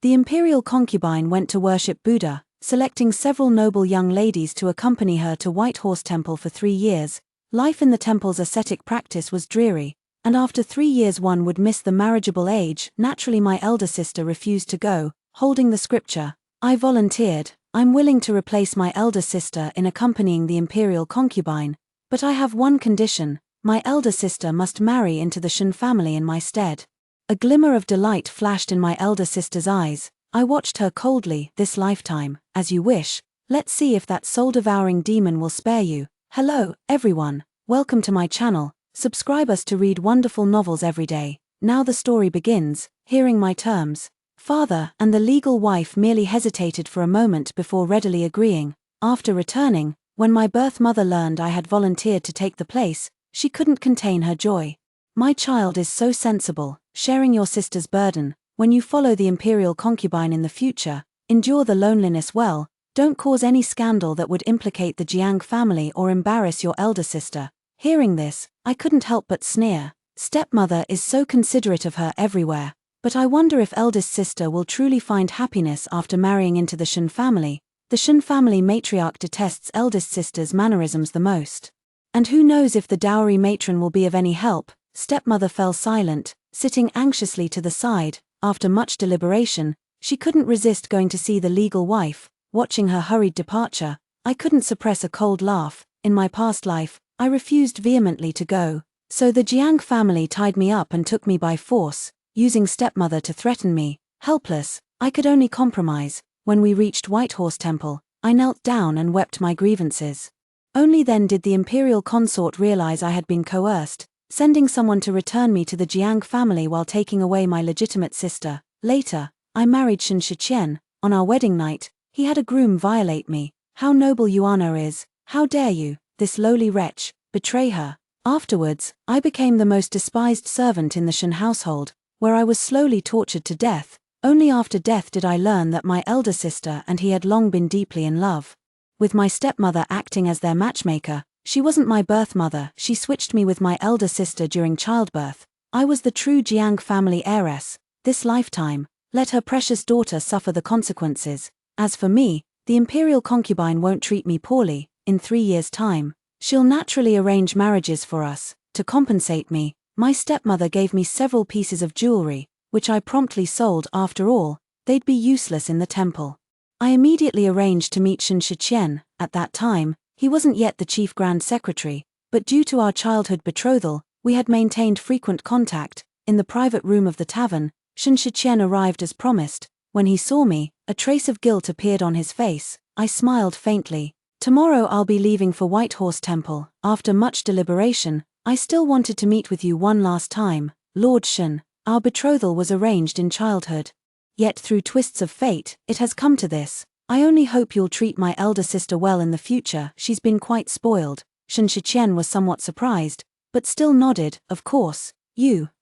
The imperial concubine went to worship Buddha, selecting several noble young ladies to accompany her to White Horse Temple for 3 years. Life in the temple's ascetic practice was dreary, and after 3 years one would miss the marriageable age. Naturally my elder sister refused to go, holding the scripture. I volunteered. I'm willing to replace my elder sister in accompanying the imperial concubine, but I have one condition: my elder sister must marry into the Shen family in my stead. A glimmer of delight flashed in my elder sister's eyes. I watched her coldly. This lifetime, as you wish. Let's see if that soul-devouring demon will spare you. Hello, everyone. Welcome to my channel. Subscribe us to read wonderful novels every day. Now the story begins. Hearing my terms. Father and the legal wife merely hesitated for a moment before readily agreeing. After returning, when my birth mother learned I had volunteered to take the place, she couldn't contain her joy. My child is so sensible, sharing your sister's burden. When you follow the imperial concubine in the future, endure the loneliness well, don't cause any scandal that would implicate the Jiang family or embarrass your elder sister. Hearing this, I couldn't help but sneer. Stepmother is so considerate of her everywhere, but I wonder if eldest sister will truly find happiness after marrying into the Shen family. The Shen family matriarch detests eldest sister's mannerisms the most. And who knows if the dowry matron will be of any help. Stepmother fell silent, sitting anxiously to the side. After much deliberation, she couldn't resist going to see the legal wife. Watching her hurried departure, I couldn't suppress a cold laugh. In my past life, I refused vehemently to go, so the Jiang family tied me up and took me by force, using stepmother to threaten me. Helpless, I could only compromise. When we reached White Horse Temple, I knelt down and wept my grievances. Only then did the imperial consort realize I had been coerced, sending someone to return me to the Jiang family while taking away my legitimate sister. Later, I married Shen Shiqian. On our wedding night, he had a groom violate me. How noble Yuana is. How dare you, this lowly wretch, betray her? Afterwards, I became the most despised servant in the Shen household, where I was slowly tortured to death. Only after death did I learn that my elder sister and he had long been deeply in love. With my stepmother acting as their matchmaker, she wasn't my birth mother. She switched me with my elder sister during childbirth. I was the true Jiang family heiress. This lifetime, let her precious daughter suffer the consequences. As for me, the imperial concubine won't treat me poorly. In 3 years' time, she'll naturally arrange marriages for us. To compensate me, my stepmother gave me several pieces of jewelry, which I promptly sold. After all, they'd be useless in the temple. I immediately arranged to meet Shen Shiqian. At that time, he wasn't yet the chief grand secretary, but due to our childhood betrothal, we had maintained frequent contact. In the private room of the tavern, Shen Shiqian arrived as promised. When he saw me, a trace of guilt appeared on his face. I smiled faintly. Tomorrow I'll be leaving for White Horse Temple. After much deliberation, I still wanted to meet with you one last time, Lord Shen. Our betrothal was arranged in childhood. Yet through twists of fate, it has come to this. I only hope you'll treat my elder sister well in the future. She's been quite spoiled. Shen Shiqian was somewhat surprised, but still nodded. Of course.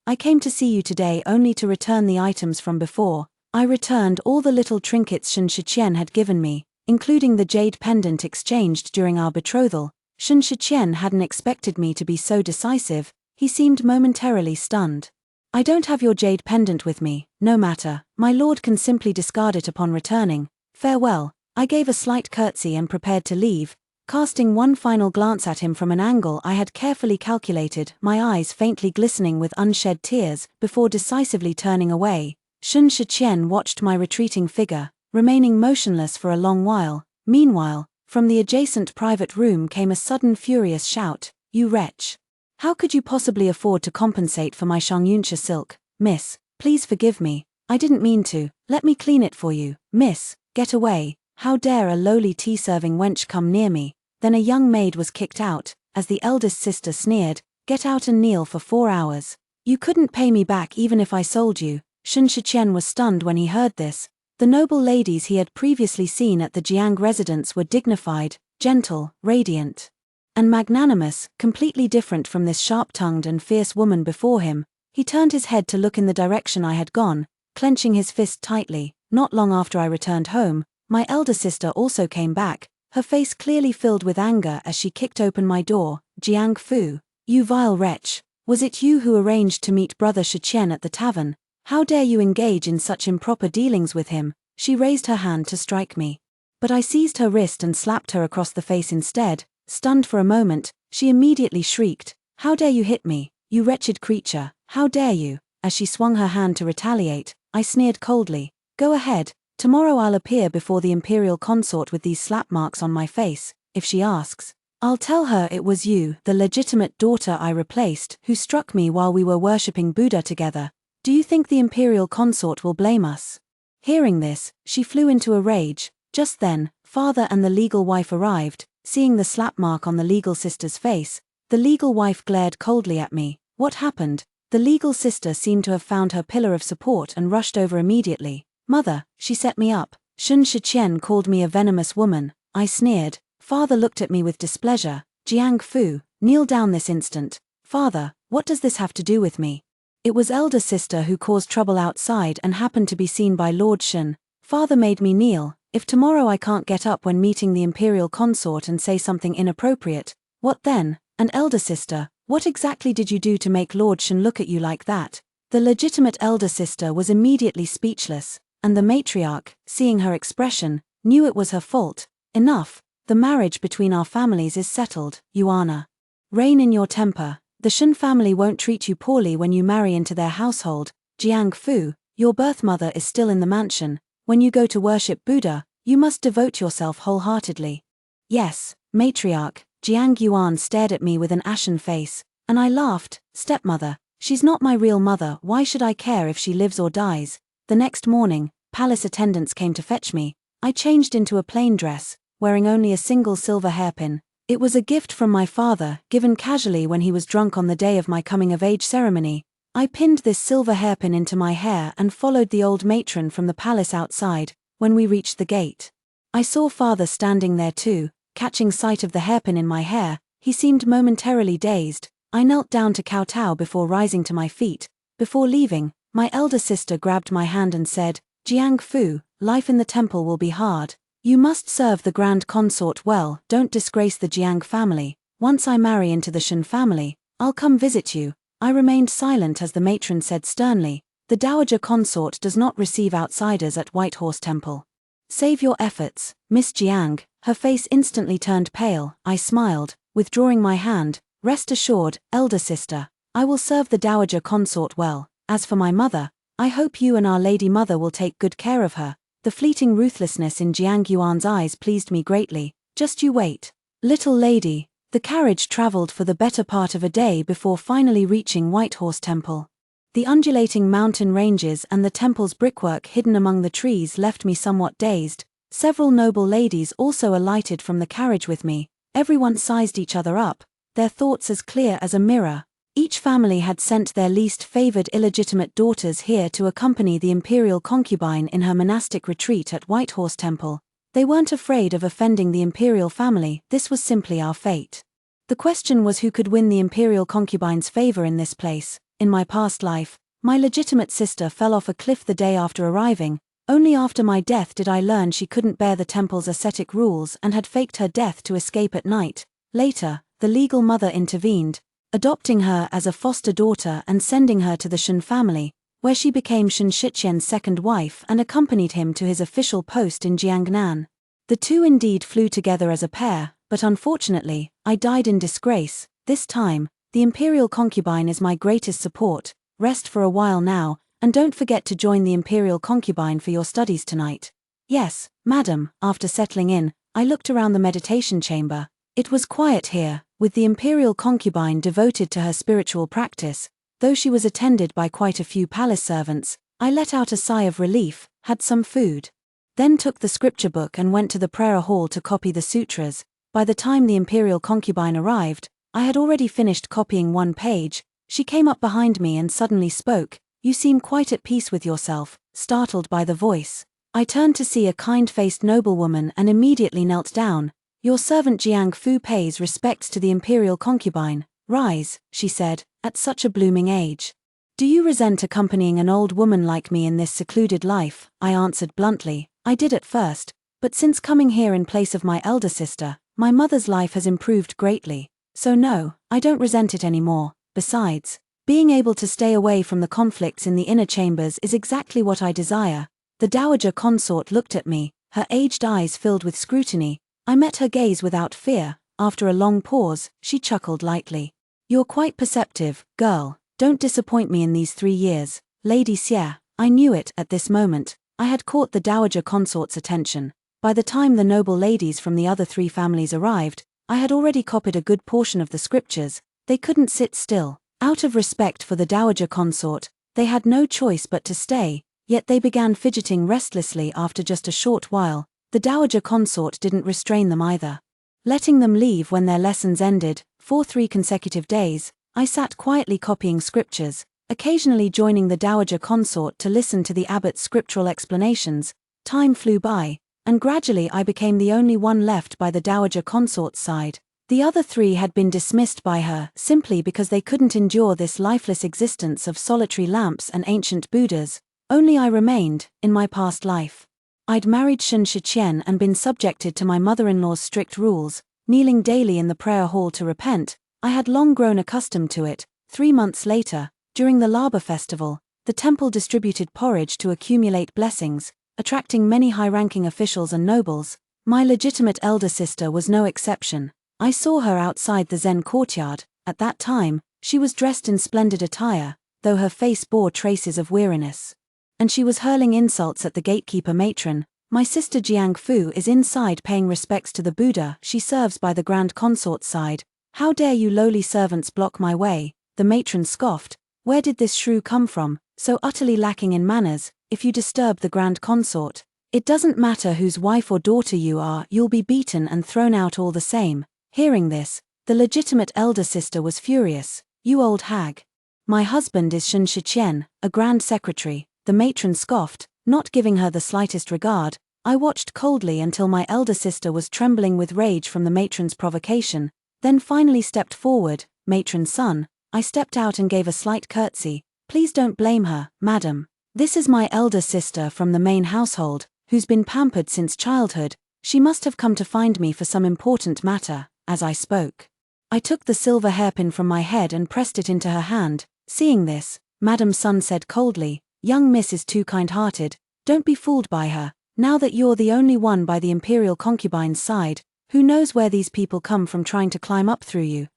I came to see you today only to return the items from before. I returned all the little trinkets Shen Shiqian had given me, including the jade pendant exchanged during our betrothal. Shen Shiqian hadn't expected me to be so decisive. He seemed momentarily stunned. I don't have your jade pendant with me. No matter, my lord can simply discard it upon returning. Farewell. I gave a slight curtsy and prepared to leave, casting one final glance at him from an angle I had carefully calculated, my eyes faintly glistening with unshed tears, before decisively turning away. Shen Shiqian watched my retreating figure, remaining motionless for a long while. Meanwhile, from the adjacent private room came a sudden furious shout. You wretch! How could you possibly afford to compensate for my Shangyuncha silk? Miss, please forgive me. I didn't mean to. Let me clean it for you. Miss, get away. How dare a lowly tea-serving wench come near me? Then a young maid was kicked out, as the eldest sister sneered, get out and kneel for 4 hours. You couldn't pay me back even if I sold you. Shen Shiqian was stunned when he heard this. The noble ladies he had previously seen at the Jiang residence were dignified, gentle, radiant, and magnanimous, completely different from this sharp-tongued and fierce woman before him. He turned his head to look in the direction I had gone, clenching his fist tightly. Not long after I returned home, my elder sister also came back, her face clearly filled with anger as she kicked open my door. Jiang Fu, you vile wretch, was it you who arranged to meet brother Shiqian at the tavern? How dare you engage in such improper dealings with him? She raised her hand to strike me. But I seized her wrist and slapped her across the face instead. Stunned for a moment, she immediately shrieked, "How dare you hit me, you wretched creature, how dare you?" As she swung her hand to retaliate, I sneered coldly, "Go ahead, tomorrow I'll appear before the imperial consort with these slap marks on my face. If she asks, I'll tell her it was you, the legitimate daughter I replaced, who struck me while we were worshipping Buddha together. Do you think the imperial consort will blame us?" Hearing this, she flew into a rage. Just then, father and the legal wife arrived. Seeing the slap mark on the legal sister's face, the legal wife glared coldly at me. What happened? The legal sister seemed to have found her pillar of support and rushed over immediately. "Mother, she set me up. Shun Shiqian called me a venomous woman," I sneered. Father looked at me with displeasure. "Jiang Fu, kneel down this instant." "Father, what does this have to do with me?" "It was elder sister who caused trouble outside and happened to be seen by Lord Shun. Father made me kneel. If tomorrow I can't get up when meeting the imperial consort and say something inappropriate, what then? And elder sister, what exactly did you do to make Lord Shun look at you like that?" The legitimate elder sister was immediately speechless, and the matriarch, seeing her expression, knew it was her fault. "Enough. The marriage between our families is settled, Yuana. Rein in your temper. The Shun family won't treat you poorly when you marry into their household. Jiang Fu, your birth mother is still in the mansion. When you go to worship Buddha, you must devote yourself wholeheartedly." "Yes, matriarch." Jiang Yuan stared at me with an ashen face, and I laughed. "Stepmother, she's not my real mother, why should I care if she lives or dies?" The next morning, palace attendants came to fetch me. I changed into a plain dress, wearing only a single silver hairpin. It was a gift from my father, given casually when he was drunk on the day of my coming-of-age ceremony. I pinned this silver hairpin into my hair and followed the old matron from the palace outside. When we reached the gate, I saw father standing there too. Catching sight of the hairpin in my hair, he seemed momentarily dazed. I knelt down to kowtow before rising to my feet. Before leaving, my elder sister grabbed my hand and said, "Jiang Fu, life in the temple will be hard. You must serve the grand consort well, don't disgrace the Jiang family. Once I marry into the Shun family, I'll come visit you." I remained silent as the matron said sternly, "The dowager consort does not receive outsiders at White Horse Temple. Save your efforts, Miss Jiang." Her face instantly turned pale. I smiled, withdrawing my hand. "Rest assured, elder sister, I will serve the dowager consort well. As for my mother, I hope you and Our Lady Mother will take good care of her." The fleeting ruthlessness in Jiang Yuan's eyes pleased me greatly. "Just you wait, little lady." The carriage traveled for the better part of a day before finally reaching White Horse Temple. The undulating mountain ranges and the temple's brickwork hidden among the trees left me somewhat dazed. Several noble ladies also alighted from the carriage with me. Everyone sized each other up, their thoughts as clear as a mirror. Each family had sent their least favored illegitimate daughters here to accompany the imperial concubine in her monastic retreat at White Horse Temple. They weren't afraid of offending the imperial family, this was simply our fate. The question was who could win the imperial concubine's favor in this place. In my past life, my legitimate sister fell off a cliff the day after arriving. Only after my death did I learn she couldn't bear the temple's ascetic rules and had faked her death to escape at night. Later, the legal mother intervened, adopting her as a foster daughter and sending her to the Shun family, where she became Shun Shiqian's second wife and accompanied him to his official post in Jiangnan. The two indeed flew together as a pair, but unfortunately, I died in disgrace. This time, the imperial concubine is my greatest support. Rest for a while now, and don't forget to join the imperial concubine for your studies tonight. "Yes, madam." After settling in, I looked around the meditation chamber. It was quiet here, with the imperial concubine devoted to her spiritual practice. Though she was attended by quite a few palace servants, I let out a sigh of relief, had some food. Then took the scripture book and went to the prayer hall to copy the sutras. By the time the imperial concubine arrived, I had already finished copying one page. She came up behind me and suddenly spoke. "You seem quite at peace with yourself," startled by the voice. I turned to see a kind-faced noblewoman and immediately knelt down. "Your servant Jiang Fu pays respects to the imperial concubine." "Rise," she said, "at such a blooming age. Do you resent accompanying an old woman like me in this secluded life?" I answered bluntly. "I did at first, but since coming here in place of my elder sister, my mother's life has improved greatly. So no, I don't resent it anymore. Besides, Being able to stay away from the conflicts in the inner chambers is exactly what I desire. The dowager consort looked at me, her aged eyes filled with scrutiny. I met her gaze without fear. After a long pause, she chuckled lightly. You're quite perceptive, girl. Don't disappoint me in these 3 years. Lady Xie, I knew it at this moment. I had caught the dowager consort's attention. By the time the noble ladies from the other 3 families arrived, I had already copied a good portion of the scriptures. They couldn't sit still. Out of respect for the dowager consort, they had no choice but to stay, yet they began fidgeting restlessly after just a short while. The dowager consort didn't restrain them either, letting them leave when their lessons ended. For 3 consecutive days, I sat quietly copying scriptures, occasionally joining the dowager consort to listen to the abbot's scriptural explanations. Time flew by, and gradually I became the only one left by the dowager consort's side. The other 3 had been dismissed by her simply because they couldn't endure this lifeless existence of solitary lamps and ancient Buddhas. Only I remained. In my past life, I'd married Shen Shiqian and been subjected to my mother-in-law's strict rules, kneeling daily in the prayer hall to repent. I had long grown accustomed to it. 3 months later, during the Laba festival, the temple distributed porridge to accumulate blessings, attracting many high-ranking officials and nobles. My legitimate elder sister was no exception. I saw her outside the Zen courtyard. At that time, she was dressed in splendid attire, though her face bore traces of weariness. And she was hurling insults at the gatekeeper matron. My sister Jiang Fu is inside paying respects to the Buddha she serves by the grand consort's side. How dare you lowly servants block my way? The matron scoffed. Where did this shrew come from, so utterly lacking in manners? If you disturb the grand consort, it doesn't matter whose wife or daughter you are, you'll be beaten and thrown out all the same. Hearing this, the legitimate elder sister was furious. You old hag. My husband is Shen Shiqian, a grand secretary. The matron scoffed, not giving her the slightest regard. I watched coldly until my elder sister was trembling with rage from the matron's provocation, then finally stepped forward. Matron's son. I stepped out and gave a slight curtsy. Please don't blame her, madam. This is my elder sister from the main household, who's been pampered since childhood. She must have come to find me for some important matter. As I spoke, I took the silver hairpin from my head and pressed it into her hand. Seeing this, Madam Sun said coldly, young miss is too kind-hearted. Don't be fooled by her. Now that you're the only one by the imperial concubine's side, who knows where these people come from trying to climb up through you.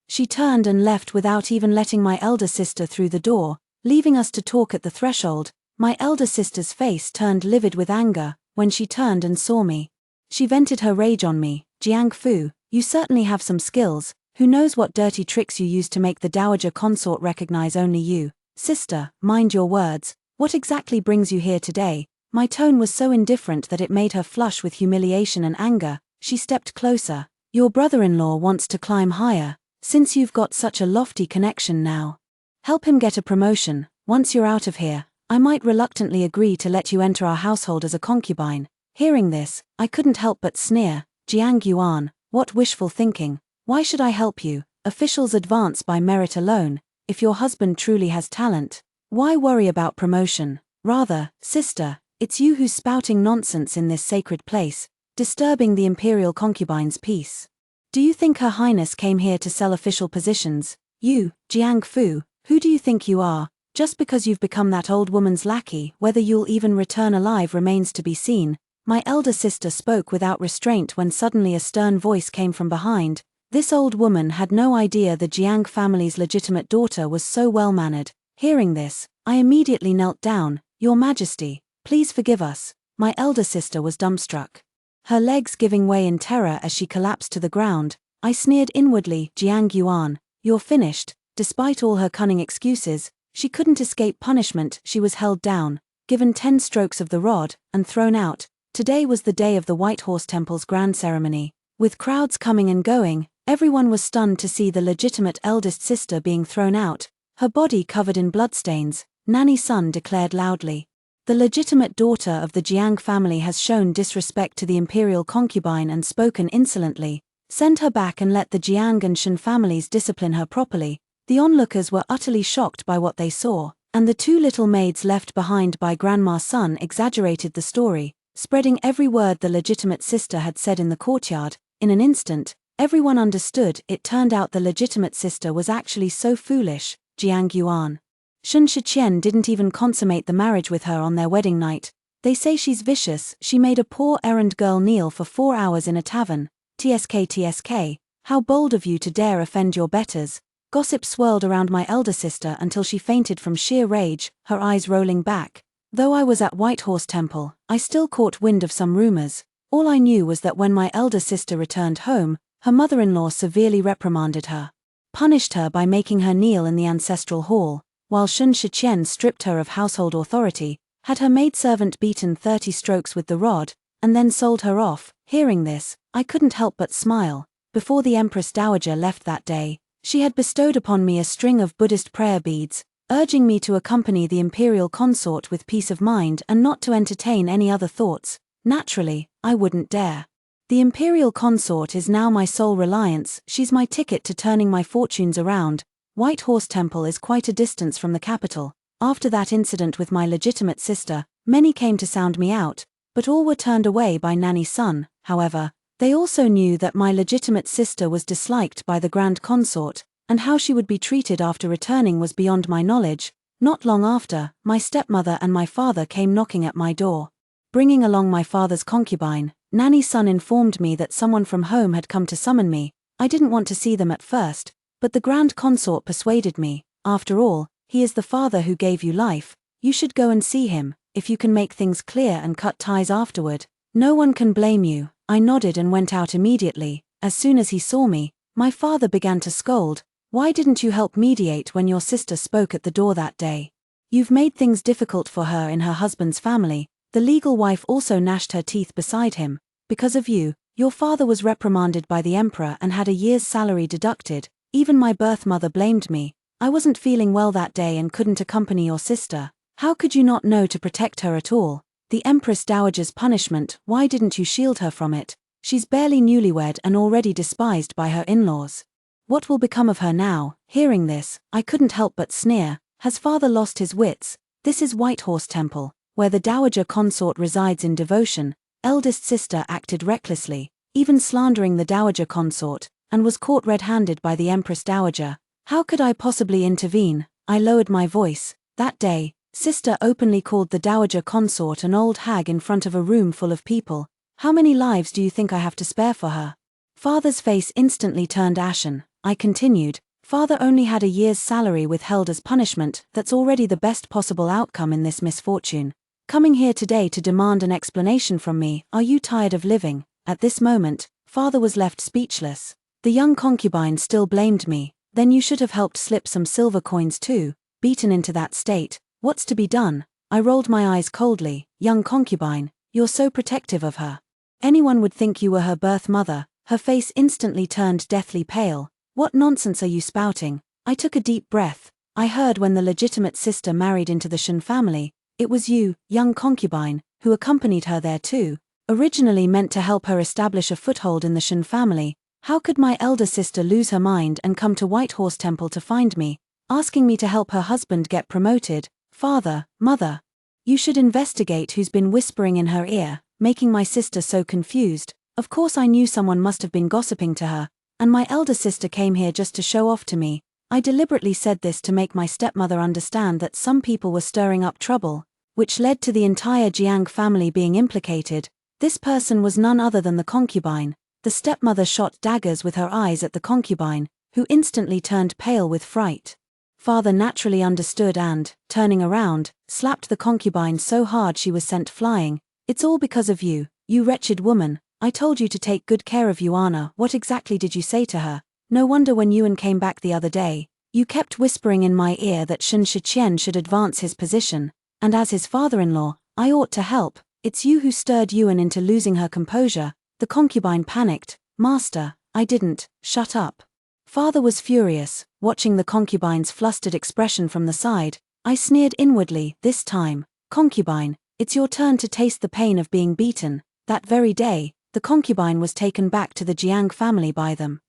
She turned and left without even letting my elder sister through the door, leaving us to talk at the threshold. My elder sister's face turned livid with anger when she turned and saw me. She vented her rage on me. Jiang Fu, you certainly have some skills. Who knows what dirty tricks you used to make the dowager consort recognize only you. Sister, mind your words. What exactly brings you here today? My tone was so indifferent that it made her flush with humiliation and anger. She stepped closer. Your brother-in-law wants to climb higher. Since you've got such a lofty connection now, help him get a promotion. Once you're out of here, I might reluctantly agree to let you enter our household as a concubine. Hearing this, I couldn't help but sneer. Jiang Yuan, what wishful thinking. Why should I help you? Officials advance by merit alone. If your husband truly has talent, why worry about promotion? Rather, sister, it's you who's spouting nonsense in this sacred place, disturbing the imperial concubine's peace. Do you think Her Highness came here to sell official positions? You, Jiang Fu, who do you think you are? Just because you've become that old woman's lackey, whether you'll even return alive remains to be seen. My elder sister spoke without restraint when suddenly a stern voice came from behind. This old woman had no idea the Jiang family's legitimate daughter was so well-mannered. Hearing this, I immediately knelt down. Your Majesty, please forgive us. My elder sister was dumbstruck, her legs giving way in terror as she collapsed to the ground. I sneered inwardly. Jiang Yuan, you're finished. Despite all her cunning excuses, she couldn't escape punishment. She was held down, given 10 strokes of the rod, and thrown out. Today was the day of the White Horse Temple's grand ceremony. With crowds coming and going, everyone was stunned to see the legitimate eldest sister being thrown out, her body covered in bloodstains. Nanny Sun declared loudly, the legitimate daughter of the Jiang family has shown disrespect to the imperial concubine and spoken insolently. Send her back and let the Jiang and Shen families discipline her properly. The onlookers were utterly shocked by what they saw, and the 2 little maids left behind by Grandma Sun exaggerated the story, spreading every word the legitimate sister had said in the courtyard. In an instant, everyone understood. It turned out the legitimate sister was actually so foolish. Jiang Yuan. Shun Shiqian didn't even consummate the marriage with her on their wedding night. They say she's vicious. She made a poor errand girl kneel for 4 hours in a tavern. TSK, how bold of you to dare offend your betters. Gossip swirled around my elder sister until she fainted from sheer rage, her eyes rolling back. Though I was at Whitehorse Temple, I still caught wind of some rumors. All I knew was that when my elder sister returned home, her mother-in-law severely reprimanded her. Punished her by making her kneel in the ancestral hall, while Shun Shiqian stripped her of household authority, had her maidservant beaten 30 strokes with the rod, and then sold her off. Hearing this, I couldn't help but smile. Before the Empress Dowager left that day, she had bestowed upon me a string of Buddhist prayer beads, urging me to accompany the imperial consort with peace of mind and not to entertain any other thoughts. Naturally, I wouldn't dare. The imperial consort is now my sole reliance. She's my ticket to turning my fortunes around. Whitehorse Temple is quite a distance from the capital. After that incident with my legitimate sister, many came to sound me out, but all were turned away by Nanny's son. However, they also knew that my legitimate sister was disliked by the Grand Consort, and how she would be treated after returning was beyond my knowledge. Not long after, my stepmother and my father came knocking at my door. Bringing along my father's concubine, Nanny's son informed me that someone from home had come to summon me. I didn't want to see them at first, but the Grand Consort persuaded me. After all, he is the father who gave you life. You should go and see him, if you can make things clear and cut ties afterward. No one can blame you. I nodded and went out immediately. As soon as he saw me, my father began to scold. Why didn't you help mediate when your sister spoke at the door that day? You've made things difficult for her in her husband's family. The legal wife also gnashed her teeth beside him. Because of you, your father was reprimanded by the emperor and had a year's salary deducted. Even my birth mother blamed me. I wasn't feeling well that day and couldn't accompany your sister. How could you not know to protect her at all? The Empress Dowager's punishment, why didn't you shield her from it? She's barely newlywed and already despised by her in-laws. What will become of her now? Hearing this, I couldn't help but sneer. Has father lost his wits? This is Whitehorse Temple, where the Dowager consort resides in devotion. Eldest sister acted recklessly, even slandering the Dowager consort, and was caught red-handed by the Empress Dowager. How could I possibly intervene? I lowered my voice. That day, sister openly called the Dowager consort an old hag in front of a room full of people. How many lives do you think I have to spare for her? Father's face instantly turned ashen. I continued, father only had a year's salary withheld as punishment. That's already the best possible outcome in this misfortune. Coming here today to demand an explanation from me, are you tired of living? At this moment, father was left speechless. The young concubine still blamed me. Then you should have helped slip some silver coins too. Beaten into that state, what's to be done? I rolled my eyes coldly. Young concubine, you're so protective of her. Anyone would think you were her birth mother. Her face instantly turned deathly pale. What nonsense are you spouting? I took a deep breath. I heard when the legitimate sister married into the Shun family. It was you, young concubine, who accompanied her there too. Originally meant to help her establish a foothold in the Shun family. How could my elder sister lose her mind and come to Whitehorse Temple to find me, asking me to help her husband get promoted? Father, mother, you should investigate who's been whispering in her ear, making my sister so confused. Of course I knew someone must have been gossiping to her, and my elder sister came here just to show off to me. I deliberately said this to make my stepmother understand that some people were stirring up trouble, which led to the entire Jiang family being implicated. This person was none other than the concubine. The stepmother shot daggers with her eyes at the concubine, who instantly turned pale with fright. Father naturally understood and, turning around, slapped the concubine so hard she was sent flying. It's all because of you, you wretched woman. I told you to take good care of Yuana. What exactly did you say to her? No wonder when Yuan came back the other day, you kept whispering in my ear that Shun Shiqian should advance his position, and as his father-in-law, I ought to help. It's you who stirred Yuan into losing her composure. The concubine panicked. Master, I didn't. Shut up. Father was furious, watching the concubine's flustered expression from the side. I sneered inwardly. This time, concubine, it's your turn to taste the pain of being beaten. That very day, the concubine was taken back to the Jiang family by them,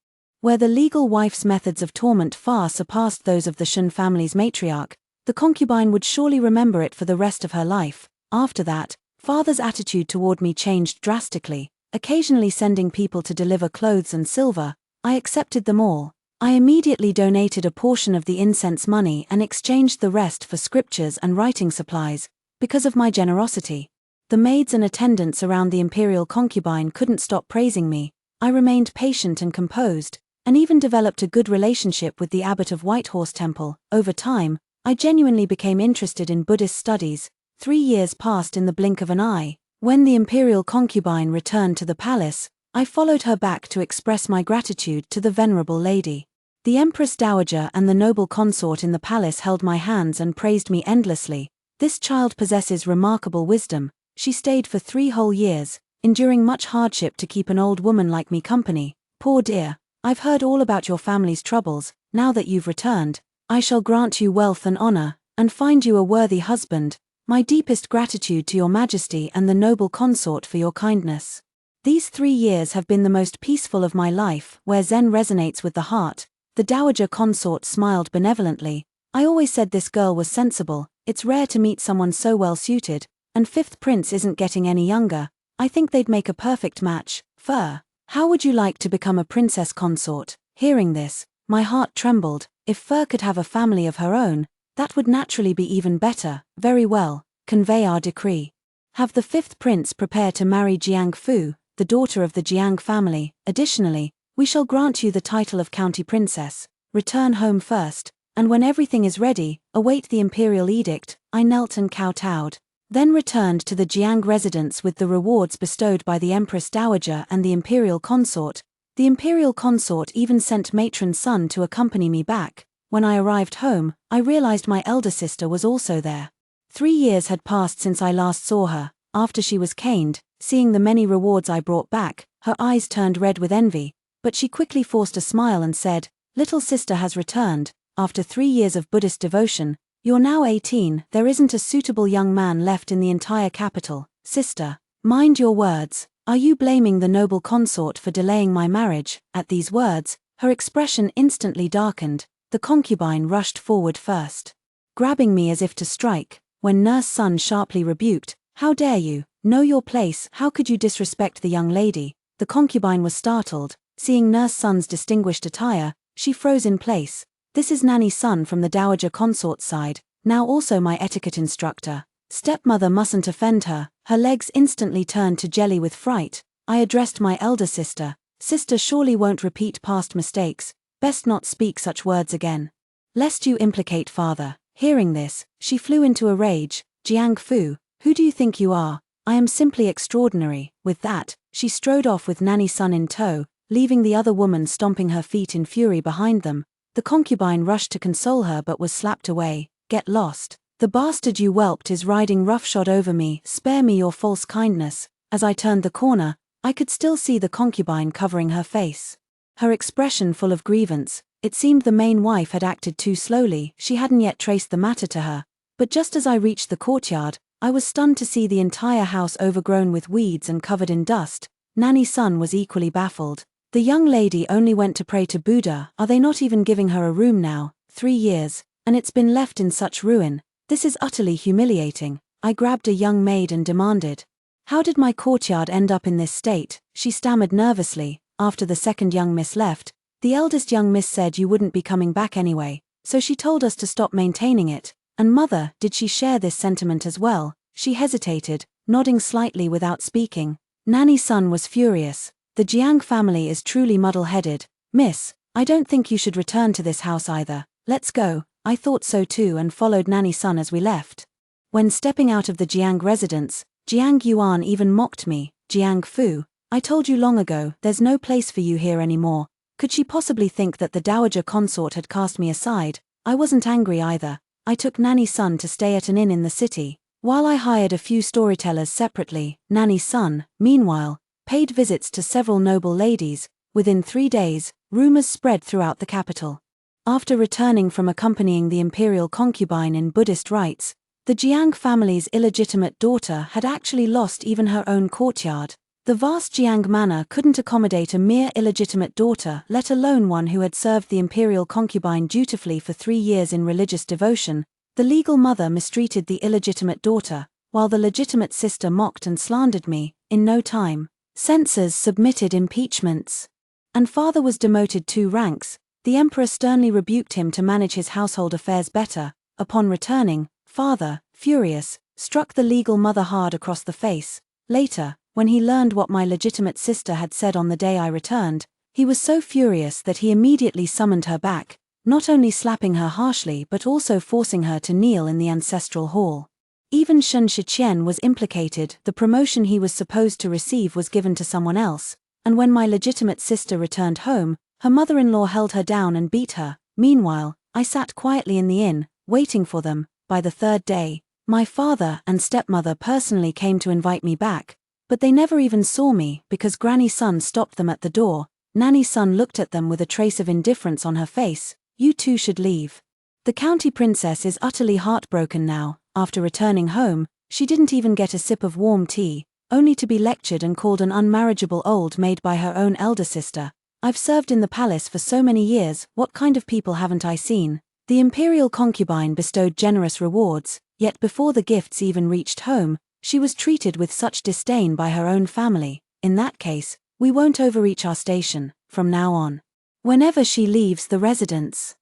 where the legal wife's methods of torment far surpassed those of the Shun family's matriarch. The concubine would surely remember it for the rest of her life. After that, father's attitude toward me changed drastically. Occasionally sending people to deliver clothes and silver, I accepted them all. I immediately donated a portion of the incense money and exchanged the rest for scriptures and writing supplies, because of my generosity. The maids and attendants around the imperial concubine couldn't stop praising me. I remained patient and composed, and even developed a good relationship with the abbot of Whitehorse Temple. Over time, I genuinely became interested in Buddhist studies. 3 years passed in the blink of an eye. When the imperial concubine returned to the palace, I followed her back to express my gratitude to the venerable lady. The Empress Dowager and the noble consort in the palace held my hands and praised me endlessly. This child possesses remarkable wisdom. She stayed for 3 whole years, enduring much hardship to keep an old woman like me company. Poor dear, I've heard all about your family's troubles. Now that you've returned, I shall grant you wealth and honor, and find you a worthy husband. My deepest gratitude to your majesty and the noble consort for your kindness. These 3 years have been the most peaceful of my life, where Zen resonates with the heart. The dowager consort smiled benevolently. I always said this girl was sensible. It's rare to meet someone so well suited, and 5th prince isn't getting any younger. I think they'd make a perfect match. Fur, how would you like to become a princess consort? Hearing this, my heart trembled. If Fur could have a family of her own, that would naturally be even better. Very well, convey our decree. Have the 5th prince prepare to marry Jiang Fu, the daughter of the Jiang family. Additionally, we shall grant you the title of county princess. Return home first, and when everything is ready, await the imperial edict. I knelt and kowtowed, then returned to the Jiang residence with the rewards bestowed by the Empress Dowager and the imperial consort. The imperial consort even sent matron's son to accompany me back. When I arrived home, I realized my elder sister was also there. 3 years had passed since I last saw her. After she was caned, seeing the many rewards I brought back, her eyes turned red with envy, but she quickly forced a smile and said, "Little sister has returned. After 3 years of Buddhist devotion, you're now 18, there isn't a suitable young man left in the entire capital. Sister, mind your words. Are you blaming the noble consort for delaying my marriage?" At these words, her expression instantly darkened. The concubine rushed forward first, grabbing me as if to strike. When Nurse Sun sharply rebuked, "How dare you? Know your place. How could you disrespect the young lady?" The concubine was startled. Seeing Nurse Sun's distinguished attire, she froze in place. "This is Nanny Sun from the dowager consort's side, now also my etiquette instructor. Stepmother mustn't offend her." Her legs instantly turned to jelly with fright. I addressed my elder sister. "Sister surely won't repeat past mistakes. Best not speak such words again, lest you implicate father." Hearing this, she flew into a rage. "Jiang Fu, who do you think you are? I am simply extraordinary." With that, she strode off with Nanny Sun in tow, leaving the other woman stomping her feet in fury behind them. The concubine rushed to console her but was slapped away. "Get lost. The bastard you whelped is riding roughshod over me. Spare me your false kindness." As I turned the corner, I could still see the concubine covering her face, her expression full of grievance. It seemed the main wife had acted too slowly. She hadn't yet traced the matter to her. But just as I reached the courtyard, I was stunned to see the entire house overgrown with weeds and covered in dust. Nanny Sun was equally baffled. "The young lady only went to pray to Buddha. Are they not even giving her a room now? 3 years, and it's been left in such ruin. This is utterly humiliating." I grabbed a young maid and demanded, "How did my courtyard end up in this state?" She stammered nervously. After the second young miss left, the eldest young miss said you wouldn't be coming back anyway, so she told us to stop maintaining it. And mother, did she share this sentiment as well? She hesitated, nodding slightly without speaking. Nanny Sun was furious. "The Jiang family is truly muddle-headed. Miss, I don't think you should return to this house either. Let's go." I thought so too and followed Nanny Sun as we left. When stepping out of the Jiang residence, Jiang Yuan even mocked me. "Jiang Fu, I told you long ago, there's no place for you here anymore." Could she possibly think that the dowager consort had cast me aside? I wasn't angry either. I took Nanny Sun to stay at an inn in the city, while I hired a few storytellers separately. Nanny Sun, meanwhile, paid visits to several noble ladies. Within 3 days, rumors spread throughout the capital. After returning from accompanying the imperial concubine in Buddhist rites, the Jiang family's illegitimate daughter had actually lost even her own courtyard. The vast Jiang manor couldn't accommodate a mere illegitimate daughter, let alone one who had served the imperial concubine dutifully for 3 years in religious devotion. The legal mother mistreated the illegitimate daughter, while the legitimate sister mocked and slandered me. In no time, censors submitted impeachments, and father was demoted 2 ranks. The emperor sternly rebuked him to manage his household affairs better. Upon returning, father, furious, struck the legal mother hard across the face. Later, when he learned what my legitimate sister had said on the day I returned, he was so furious that he immediately summoned her back, not only slapping her harshly but also forcing her to kneel in the ancestral hall. Even Shen Shiqian was implicated. The promotion he was supposed to receive was given to someone else, and when my legitimate sister returned home, her mother-in-law held her down and beat her. Meanwhile, I sat quietly in the inn, waiting for them. By the third day, my father and stepmother personally came to invite me back, but they never even saw me because Granny's son stopped them at the door. Nanny's son looked at them with a trace of indifference on her face. You two should leave. The county princess is utterly heartbroken now. After returning home, she didn't even get a sip of warm tea, only to be lectured and called an unmarriageable old maid by her own elder sister. I've served in the palace for so many years, what kind of people haven't I seen? The imperial concubine bestowed generous rewards, yet before the gifts even reached home, she was treated with such disdain by her own family. In that case, we won't overreach our station, from now on. Whenever she leaves the residence,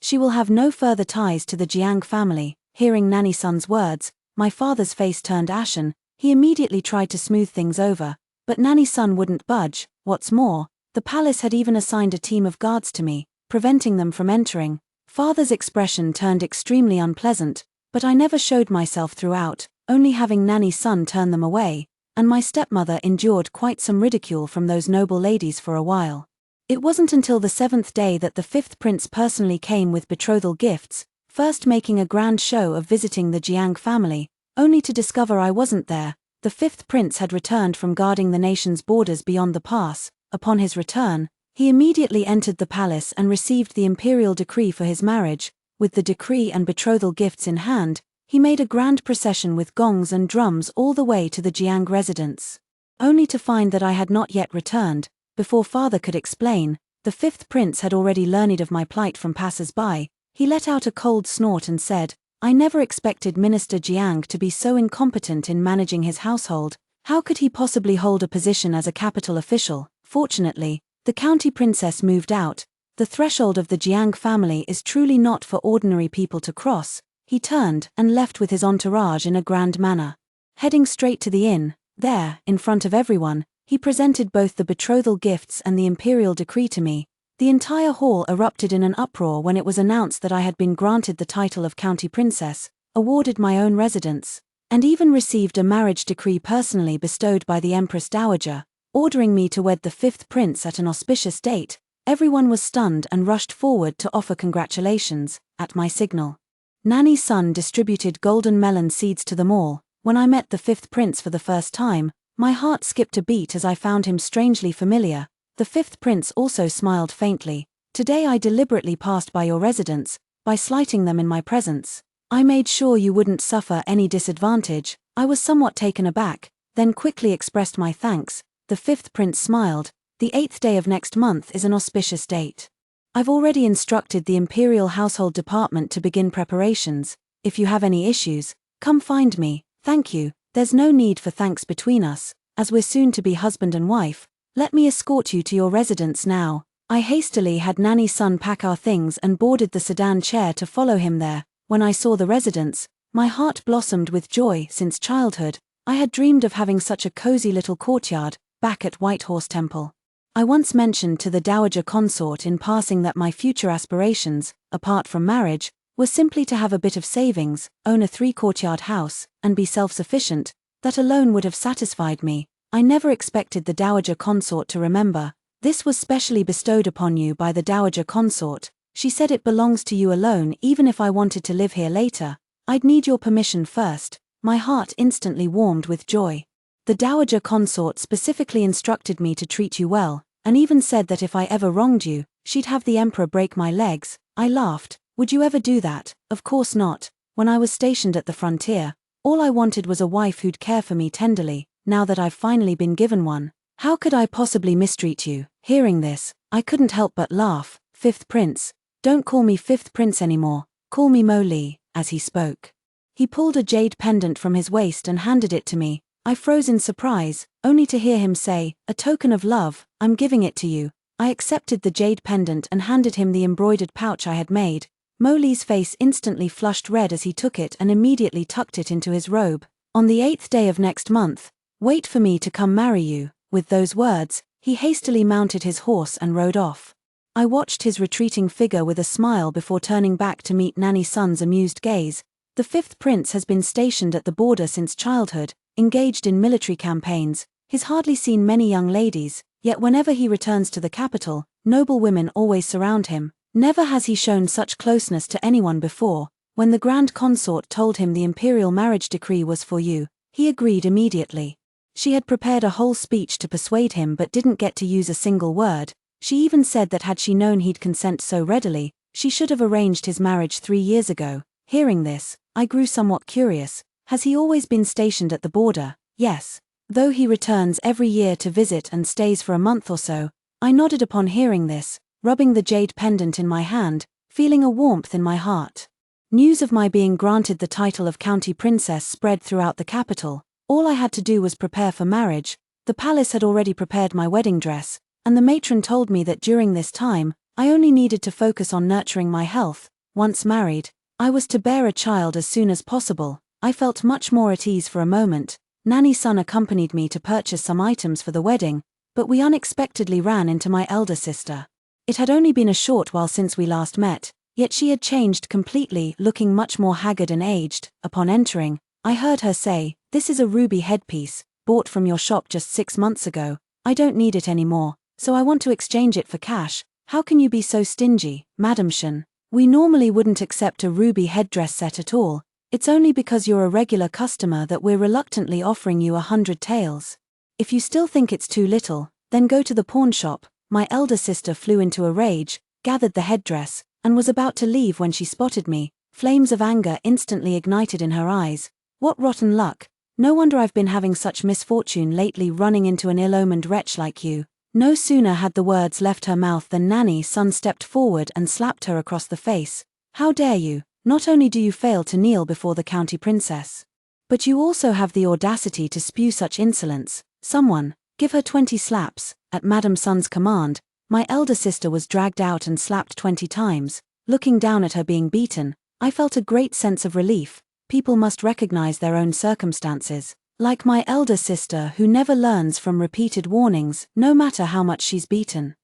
she will have no further ties to the Jiang family. Hearing Nanny's son's words, my father's face turned ashen. He immediately tried to smooth things over, but Nanny's son wouldn't budge. What's more, the palace had even assigned a team of guards to me, preventing them from entering. Father's expression turned extremely unpleasant, but I never showed myself throughout, only having Nanny's son turn them away, and my stepmother endured quite some ridicule from those noble ladies for a while. It wasn't until the 7th day that the 5th prince personally came with betrothal gifts, first making a grand show of visiting the Jiang family, only to discover I wasn't there. The 5th prince had returned from guarding the nation's borders beyond the pass. Upon his return, he immediately entered the palace and received the imperial decree for his marriage. With the decree and betrothal gifts in hand, he made a grand procession with gongs and drums all the way to the Jiang residence. Only to find that I had not yet returned. Before father could explain, the 5th prince had already learned of my plight from passers-by. He let out a cold snort and said, I never expected Minister Jiang to be so incompetent in managing his household. How could he possibly hold a position as a capital official? Fortunately, the county princess moved out. The threshold of the Jiang family is truly not for ordinary people to cross. He turned and left with his entourage in a grand manner. Heading straight to the inn, there, in front of everyone, he presented both the betrothal gifts and the imperial decree to me. The entire hall erupted in an uproar when it was announced that I had been granted the title of county princess, awarded my own residence, and even received a marriage decree personally bestowed by the Empress Dowager, ordering me to wed the 5th prince at an auspicious date. Everyone was stunned and rushed forward to offer congratulations. At my signal, Nanny's son distributed golden melon seeds to them all. When I met the 5th prince for the first time, my heart skipped a beat as I found him strangely familiar. The 5th prince also smiled faintly. Today I deliberately passed by your residence, by slighting them in my presence. I made sure you wouldn't suffer any disadvantage. I was somewhat taken aback, then quickly expressed my thanks. The 5th prince smiled. The 8th day of next month is an auspicious date. I've already instructed the Imperial Household Department to begin preparations. If you have any issues, come find me. Thank you. There's no need for thanks between us, as we're soon to be husband and wife. Let me escort you to your residence now. I hastily had Nanny's son pack our things and boarded the sedan chair to follow him there. When I saw the residence, my heart blossomed with joy. Since childhood, I had dreamed of having such a cozy little courtyard, back at White Horse Temple. I once mentioned to the Dowager Consort in passing that my future aspirations, apart from marriage, were simply to have a bit of savings, own a 3-courtyard house, and be self-sufficient. That alone would have satisfied me. I never expected the Dowager Consort to remember. This was specially bestowed upon you by the Dowager Consort. She said it belongs to you alone. Even if I wanted to live here later, I'd need your permission first. My heart instantly warmed with joy. The Dowager Consort specifically instructed me to treat you well, and even said that if I ever wronged you, she'd have the emperor break my legs. I laughed. Would you ever do that? Of course not. When I was stationed at the frontier, all I wanted was a wife who'd care for me tenderly. Now that I've finally been given one, how could I possibly mistreat you? Hearing this, I couldn't help but laugh. 5th prince. Don't call me 5th prince anymore. Call me Mo Li. As he spoke, he pulled a jade pendant from his waist and handed it to me. I froze in surprise, only to hear him say, a token of love, I'm giving it to you. I accepted the jade pendant and handed him the embroidered pouch I had made. Moli's face instantly flushed red as he took it and immediately tucked it into his robe. On the 8th day of next month, wait for me to come marry you. With those words, he hastily mounted his horse and rode off. I watched his retreating figure with a smile before turning back to meet Nani-san's amused gaze. The 5th prince has been stationed at the border since childhood, engaged in military campaigns. He's hardly seen many young ladies, yet whenever he returns to the capital, noble women always surround him. Never has he shown such closeness to anyone before. When the Grand Consort told him the imperial marriage decree was for you, he agreed immediately. She had prepared a whole speech to persuade him but didn't get to use a single word. She even said that had she known he'd consent so readily, she should have arranged his marriage 3 years ago. Hearing this, I grew somewhat curious. Has he always been stationed at the border? Yes. Though he returns every year to visit and stays for a month or so. I nodded upon hearing this, rubbing the jade pendant in my hand, feeling a warmth in my heart. News of my being granted the title of county princess spread throughout the capital. All I had to do was prepare for marriage. The palace had already prepared my wedding dress, and the matron told me that during this time, I only needed to focus on nurturing my health. Once married, I was to bear a child as soon as possible. I felt much more at ease for a moment. Nani-san accompanied me to purchase some items for the wedding, but we unexpectedly ran into my elder sister. It had only been a short while since we last met, yet she had changed completely, looking much more haggard and aged. Upon entering, I heard her say, "This is a ruby headpiece, bought from your shop just 6 months ago. I don't need it anymore, so I want to exchange it for cash. How can you be so stingy, Madam Shen? We normally wouldn't accept a ruby headdress set at all. It's only because you're a regular customer that we're reluctantly offering you 100 taels. If you still think it's too little, then go to the pawn shop." My elder sister flew into a rage, gathered the headdress, and was about to leave when she spotted me. Flames of anger instantly ignited in her eyes. What rotten luck. No wonder I've been having such misfortune lately, running into an ill-omened wretch like you. No sooner had the words left her mouth than Nani-san stepped forward and slapped her across the face. "How dare you? Not only do you fail to kneel before the county princess, but you also have the audacity to spew such insolence. Someone, give her 20 slaps." At Madam Sun's command, my elder sister was dragged out and slapped 20 times. Looking down at her being beaten, I felt a great sense of relief. People must recognize their own circumstances. Like my elder sister, who never learns from repeated warnings, no matter how much she's beaten.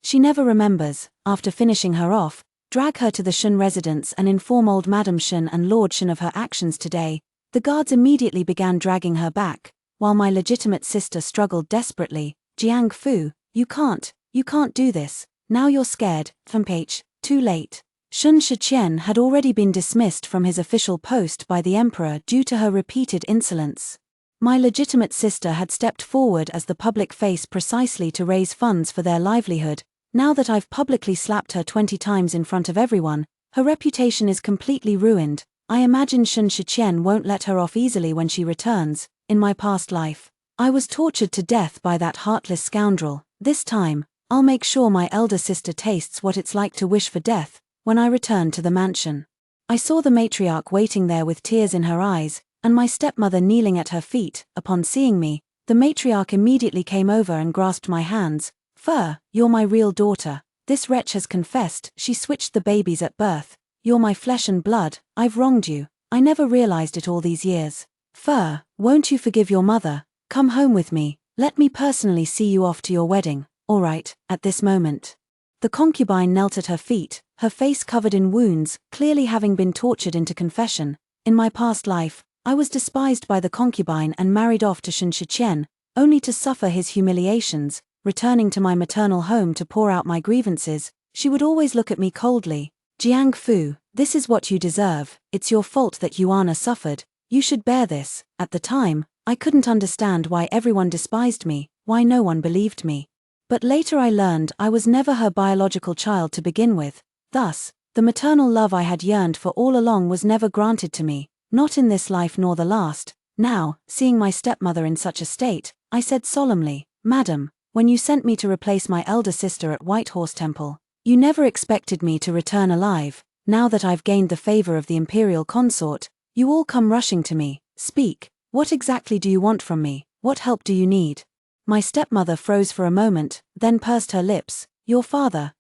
She never remembers. After finishing her off, drag her to the Shen residence and inform old Madam Shen and Lord Shen of her actions today. The guards immediately began dragging her back, while my legitimate sister struggled desperately. "Jiang Fu, you can't do this. Now you're scared." Too late. Shun Shiqian had already been dismissed from his official post by the emperor due to her repeated insolence. My legitimate sister had stepped forward as the public face precisely to raise funds for their livelihood. Now that I've publicly slapped her 20 times in front of everyone, her reputation is completely ruined. I imagine Shun Shiqian won't let her off easily when she returns. In my past life, I was tortured to death by that heartless scoundrel. This time, I'll make sure my elder sister tastes what it's like to wish for death. When I returned to the mansion, I saw the matriarch waiting there with tears in her eyes, and my stepmother kneeling at her feet. Upon seeing me, the matriarch immediately came over and grasped my hands. You're my real daughter. This wretch has confessed. She switched the babies at birth. You're my flesh and blood. I've wronged you. I never realized it all these years. Won't you forgive your mother? Come home with me. Let me personally see you off to your wedding." "All right." At this moment, the concubine knelt at her feet, her face covered in wounds, clearly having been tortured into confession. In my past life, I was despised by the concubine and married off to Shun Shiqian, only to suffer his humiliations. Returning to my maternal home to pour out my grievances, she would always look at me coldly. "Jiang Fu, this is what you deserve. It's your fault that Yuana suffered. You should bear this." At the time, I couldn't understand why everyone despised me, why no one believed me. But later I learned I was never her biological child to begin with. Thus, the maternal love I had yearned for all along was never granted to me, not in this life nor the last. Now, seeing my stepmother in such a state, I said solemnly, "Madam, when you sent me to replace my elder sister at Whitehorse Temple, you never expected me to return alive. Now that I've gained the favor of the imperial consort, you all come rushing to me. Speak. What exactly do you want from me? What help do you need?" My stepmother froze for a moment, then pursed her lips. Your father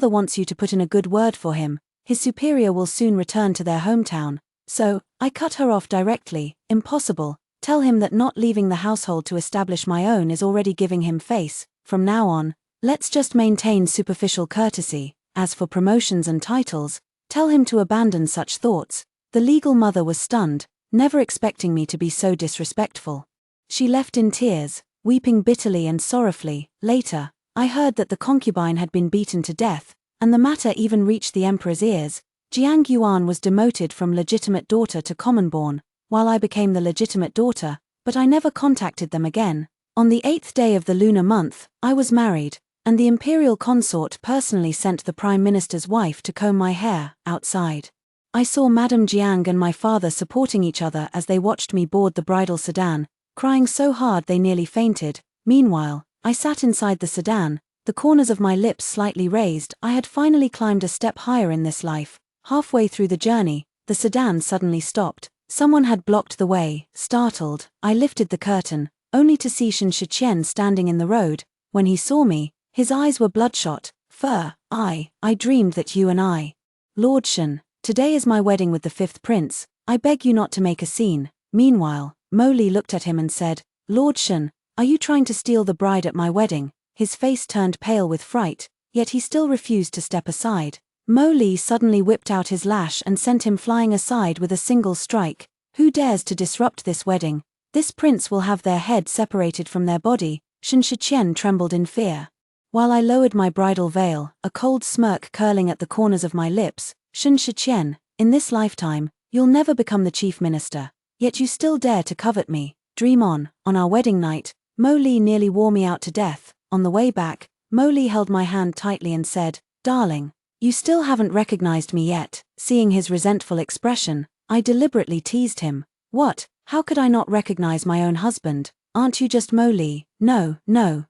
wants you to put in a good word for him. His superior will soon return to their hometown. So, I cut her off directly. Impossible. Tell him that not leaving the household to establish my own is already giving him face. From now on, let's just maintain superficial courtesy. As for promotions and titles, tell him to abandon such thoughts. The legal mother was stunned, never expecting me to be so disrespectful. She left in tears, weeping bitterly and sorrowfully. Later, I heard that the concubine had been beaten to death, and the matter even reached the emperor's ears. Jiang was demoted from legitimate daughter to commonborn, while I became the legitimate daughter, but I never contacted them again. On the 8th day of the lunar month, I was married, and the imperial consort personally sent the prime minister's wife to comb my hair, outside. I saw Madame Jiang and my father supporting each other as they watched me board the bridal sedan, crying so hard they nearly fainted. Meanwhile, I sat inside the sedan, the corners of my lips slightly raised. I had finally climbed a step higher in this life. Halfway through the journey, the sedan suddenly stopped. Someone had blocked the way. Startled, I lifted the curtain, only to see Shen Shiqian standing in the road. When he saw me, his eyes were bloodshot. I dreamed that you and I. Lord Shen, today is my wedding with the 5th prince. I beg you not to make a scene. Meanwhile, Mo Li looked at him and said, Lord Shen, are you trying to steal the bride at my wedding? His face turned pale with fright, yet he still refused to step aside. Mo Li suddenly whipped out his lash and sent him flying aside with a single strike. Who dares to disrupt this wedding? This prince will have their head separated from their body. Shen Shiqian trembled in fear. While I lowered my bridal veil, a cold smirk curling at the corners of my lips, Shen Shiqian, in this lifetime, you'll never become the chief minister. Yet you still dare to covet me. Dream on. On our wedding night, Mo Li nearly wore me out to death. On the way back, Mo Li held my hand tightly and said, Darling, you still haven't recognized me yet. Seeing his resentful expression, I deliberately teased him. What? How could I not recognize my own husband? Aren't you just Mo Li? No,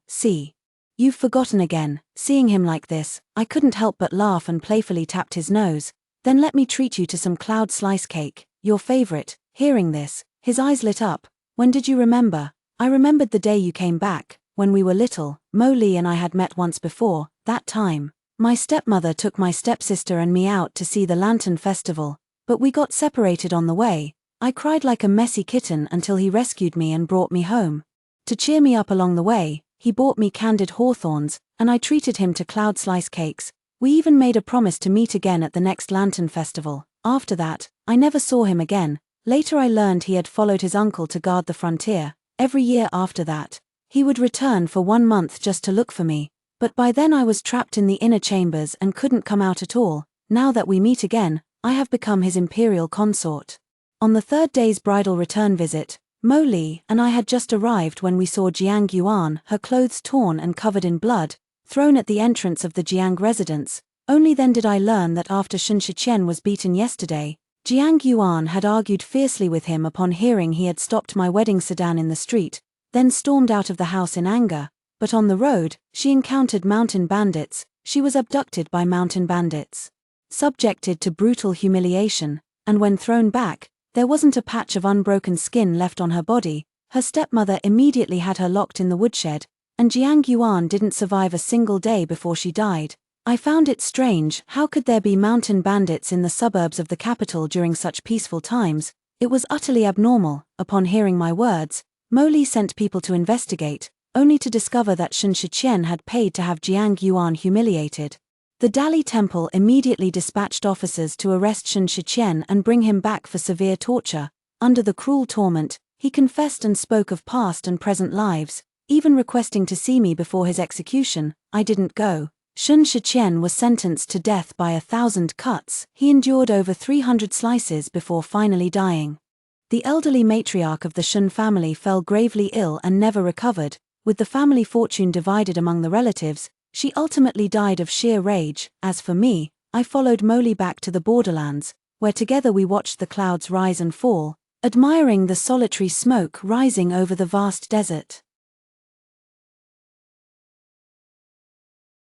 see. You've forgotten again. Seeing him like this, I couldn't help but laugh and playfully tapped his nose. Then let me treat you to some cloud slice cake, your favorite. Hearing this, his eyes lit up. When did you remember? I remembered the day you came back, when we were little. Mo Li and I had met once before. That time, my stepmother took my stepsister and me out to see the Lantern Festival, but we got separated on the way. I cried like a messy kitten until he rescued me and brought me home. To cheer me up along the way, he bought me candied hawthorns, and I treated him to cloud slice cakes. We even made a promise to meet again at the next Lantern Festival. After that, I never saw him again. Later I learned he had followed his uncle to guard the frontier. Every year after that, he would return for 1 month just to look for me. But by then I was trapped in the inner chambers and couldn't come out at all. Now that we meet again, I have become his imperial consort. On the 3rd day's bridal return visit, Mo Li and I had just arrived when we saw Jiang, her clothes torn and covered in blood, thrown at the entrance of the Jiang residence. Only then did I learn that after Shen Shiqian was beaten yesterday, Jiang had argued fiercely with him upon hearing he had stopped my wedding sedan in the street, then stormed out of the house in anger. But on the road, she encountered mountain bandits. She was abducted by mountain bandits, subjected to brutal humiliation, and when thrown back, there wasn't a patch of unbroken skin left on her body. Her stepmother immediately had her locked in the woodshed, and Jiang didn't survive a single day before she died. I found it strange. How could there be mountain bandits in the suburbs of the capital during such peaceful times? It was utterly abnormal. Upon hearing my words, Mo Li sent people to investigate, only to discover that Shen Shiqian had paid to have Jiang humiliated. The Dali Temple immediately dispatched officers to arrest Shen Shiqian and bring him back for severe torture. Under the cruel torment, he confessed and spoke of past and present lives, even requesting to see me before his execution. I didn't go. Shen Shiqian was sentenced to death by 1,000 cuts. He endured over 300 slices before finally dying. The elderly matriarch of the Shen family fell gravely ill and never recovered. With the family fortune divided among the relatives, she ultimately died of sheer rage. As for me, I followed Mo Li back to the borderlands, where together we watched the clouds rise and fall, admiring the solitary smoke rising over the vast desert.